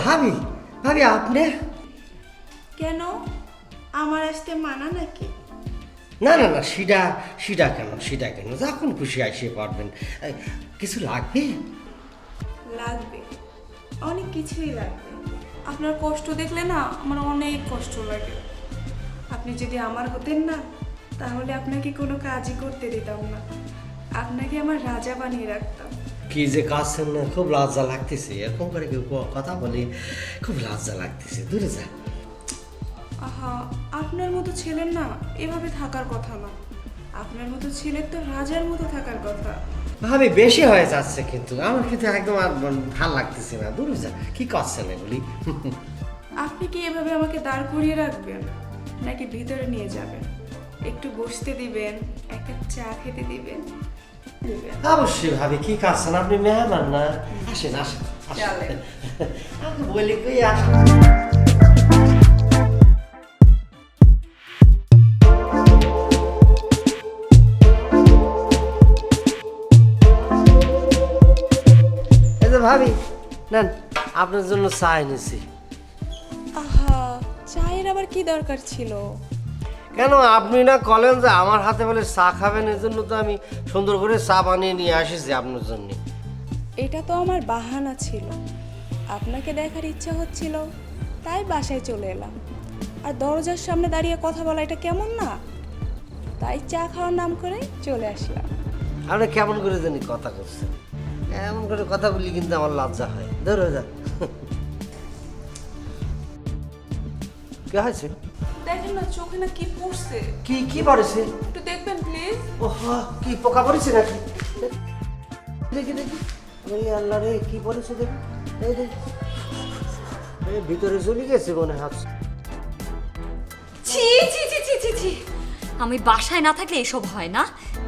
ভাবি, ভাবি আপনি? কেন আমার আসতে মানা নাকি? না না না, সেটা কেন, যখন খুশি আসে পারবেন। কিছু লাগবে? লাগবে, অনেক কিছুই লাগবে। আপনার কষ্ট দেখলে না আমার অনেক কষ্ট লাগে। আপনি যদি আমার হতেন না তাহলে আপনাকে কোনো কাজই করতে দিতাম না, আপনাকে আমার রাজা বানিয়ে রাখতাম। কি যে কাছেন না, খুব লজ্জা লাগতেছে, এরকম করে কেউ কথা বলে খুব লজ্জা লাগতেছে, দূরে যা। আহা, আপনার মতো ছেলের না এভাবে থাকার কথা না, আপনার মতো ছেলের তো রাজার মতো থাকার কথা। ভাবি বেশি হয়ে যাচ্ছে কিন্তু, আমার কিন্তু একদম আর ভাল লাগতেছে না, দূরে যা। কি করছেন এগুলি? আপনি কি এভাবে আমাকে দাঁড় করিয়ে রাখবেন নাকি ভিতরে নিয়ে যাবেন, একটু বসতে দিবেন, একটা চা খেতে দিবেন? অবশ্যই ভাবি, কি করছেন আপনি? মেহমান না, আসেন আসেন চলেন। আমি বলি কই আসেন। এই যে ভাবি নেন, আপনার জন্য চা এনেছি। আহা, চায়ের আবার কি দরকার ছিল? কেন আপনি না বলেন যে আমার হাতে বলে চা খাবেন, এর জন্য তো আমি সুন্দর করে চা বানিয়ে নিয়ে আসিছি আপনার জন্য। এটা তো আমার বাহানা ছিল, আপনাকে দেখার ইচ্ছা হচ্ছিল তাই বাসায় চলে এলাম। আর দরজার সামনে দাঁড়িয়ে কথা বলা এটা কেমন না, তাই চা খাওয়ার নাম করে চলে আসলাম। আপনি কেমন করে জানি কথা করছেন, এমন করে কথা বলি কিন্তু আমার লজ্জা হয়, ধরো যা। কি হয়েছে? দেখেন না চোখে না কি পড়ছে, কি কি পড়েছে? একটু দেখবেন প্লিজ। ওহ, কি পোকা পড়েছে নাকি? দেখি দেখি, ওই আল্লাহ রে, কি পড়েছে দেখি। এই দেখি, এই ভিতরে চলে গেছে মনে হচ্ছে। ছি ছি ছি ছি ছি ছি, আমি বাসায় না থাকলে এসব হয় না।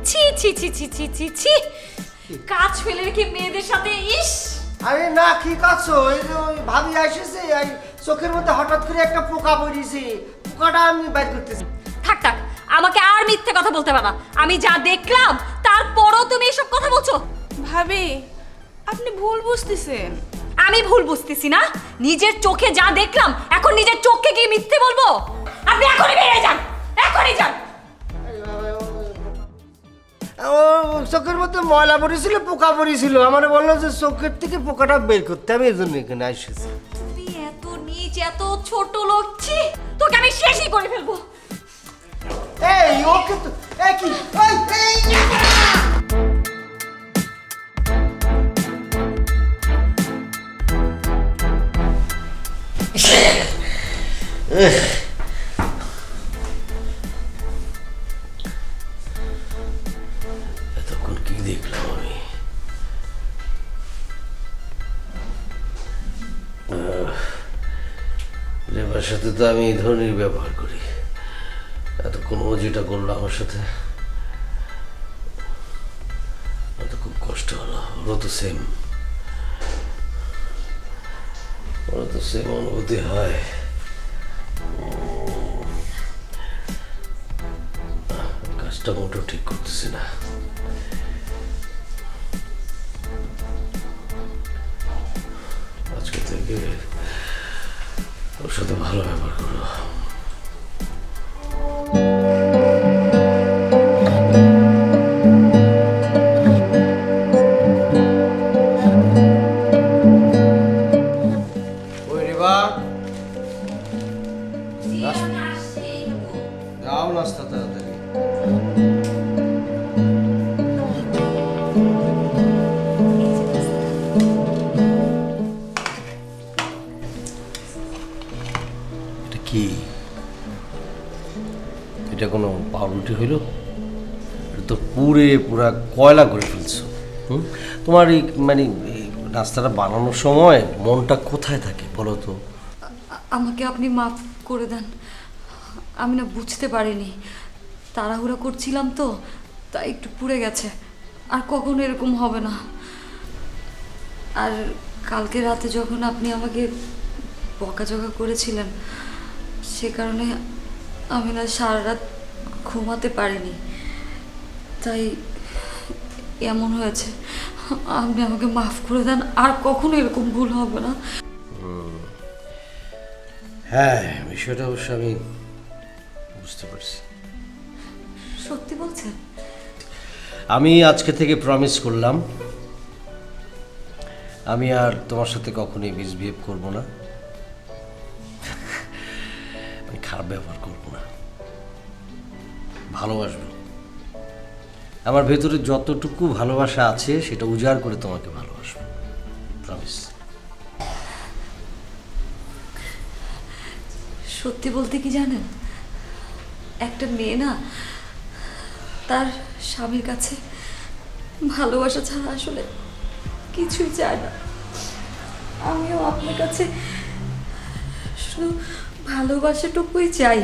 ছি ছি ছি ছি ছি ছি ছি, কাজ ফেলে রেখে মেয়েদের সাথে, ইস। আরে না, কি করছো? এই যে ওই ভাবি আসেছে, এই চোখের মধ্যে হঠাৎ করে একটা পোকা পড়েছে, পোকাটা আমি বাইর করতেছি। থাক থাক, আমাকে আর মিথ্যে কথা বলতে পারবা। আমি যা দেখলাম তারপরও তুমি এসব কথা বলছো। ভাবি, আপনি ভুল বুঝতেছেন। আমি ভুল বুঝতেছি না, নিজের চোখে যা দেখলাম এখন নিজের চোখকে কি মিথ্যে বলবো? আপনি এখনই বেরিয়ে যান, এখনই যান। ও চোখের মধ্যে ময়লা পড়েছিল, পোকা পড়েছিল, আমার বললো যে চোখের থেকে পোকাটা বের করতে, আমি এই জন্য এখানে আসেছি। তুই এত নীচ, এত ছোট লোক, ছি, তোকে আমি শেষই করে ফেলবো। এই ওকে তো, এই কি, এতক্ষণ কি দেখলাম আমি? লেবার সাথে তো আমি এই ধরনের ব্যবহার করি, এতক্ষণ ও যেটা করলো আমার সাথে, তো খুব কষ্ট হলো। ওরও তো সেম অনুভূতি হয়। কাজটা মোটেও ঠিক করতেছি না। আজকে থেকে ওর সাথে ভালো ব্যবহার করবো। যাও নাস্তা তাড়াতাড়ি। এটা কি? এটা কোনো পাউরুটি হইল? এটা তো পুরা কয়লা করে ফেলছো। তোমার এই মানে এই নাস্তাটা বানানোর সময় মনটা কোথায় থাকে বলো তো? আমাকে আপনি মাফ করে দেন, আমি না বুঝতে পারিনি, তাড়াহুড়া করছিলাম তো, তাই একটু পুড়ে গেছে। আর কখনো এরকম হবে না। আর কালকে রাতে যখন আপনি আমাকে বকাঝকা করেছিলেন, সে কারণে আমি না সারা রাত ঘুমাতে পারিনি, তাই এমন হয়েছে। আপনি আমাকে মাফ করে দেন, আর কখনো এরকম ভুল হবে না। হ্যাঁ, বিষয়টা অবশ্য আমি বুঝতে পারছি। সত্যি বলছেন? আমি আজকে থেকে প্রমিস করলাম আমি আর তোমার সাথে কখনোই মিসবিহেভ করব না, আমি খারাপ ব্যবহার করব না, ভালোবাসবো। আমার ভেতরে যতটুকু ভালোবাসা আছে সেটা উজাড় করে তোমাকে ভালোবাসবো, প্রমিস। সত্যি বলতে কি জানেন, একটা মেয়ে না তার স্বামীর কাছে ভালোবাসা ছাড়া আসলে কিছুই চায় না। আমিও আপনার কাছে শুধু ভালোবাসাটুকুই চাই।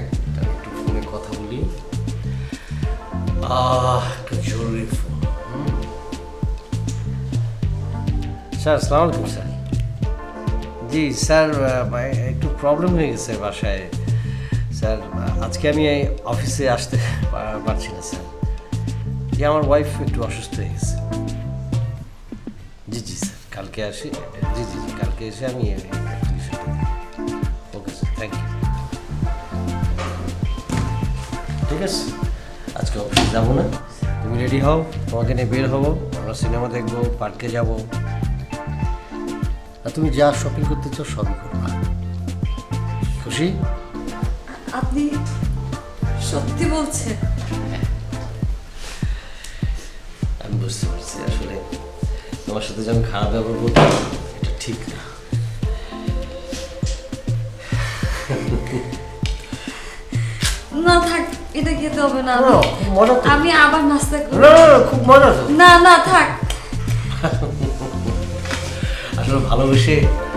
একটু ফোনে কথা বলি, একটু জরুরি ফোন। স্যার, আসসালামু আলাইকুম স্যার। জি স্যার, একটু প্রবলেম হয়ে গেছে বাসায় স্যার। আজকে আমি এই অফিসে আসতে পারছি না স্যার। যে আমার ওয়াইফ একটু অসুস্থ হয়ে গেছে। জি জি স্যার, কালকে আসি। জি জি জি, কালকে এসে আমি ওকে স্যার, থ্যাংক ইউ। ঠিক আছে, আজকে অফিসে যাবো না, তুমি রেডি হও, তোমাকে নিয়ে বের হবো, আমরা সিনেমা দেখবো, পার্কে যাবো, আর তুমি যা শপিং করতে চাও সবই করবা। খুশি? আপনি সত্যি বলছেন? আমি বুঝতে পারছি, আসলে তোমার সাথে যে আমি খারাপ ব্যবহার করতাম এটা ঠিক না। না থাক, এটা খেতে হবে না। না, খুব মজা তো। আমি আবার নাস্তা করব। না না, না, খুব মজা তো। না না থাক। আসলে ভালোবেসে